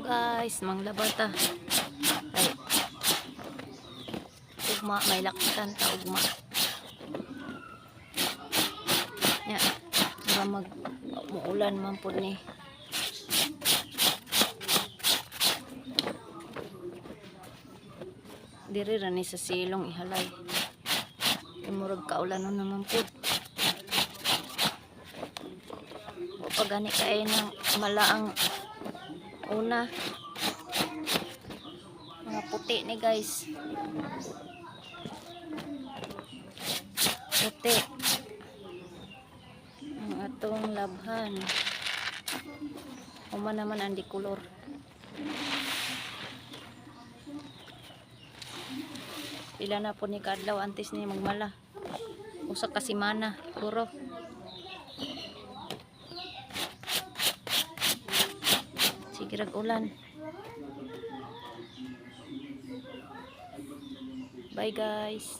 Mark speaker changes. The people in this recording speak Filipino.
Speaker 1: Guys, manglaba ta. Ay, ugma, may lakitan ta ugma. Ya, para mag-uulan man po ni. Diri ra ni sa silong ihalay. Imurag kaulan naman po. O pagani kay ng malaang una. Mga puti ni guys. Puti. Ang atong labhan. Uma naman ang di kulor. Pila na po ni kadlaw antes ni magmala. Usa ka semana puro. Sige rag ulan. Bye guys.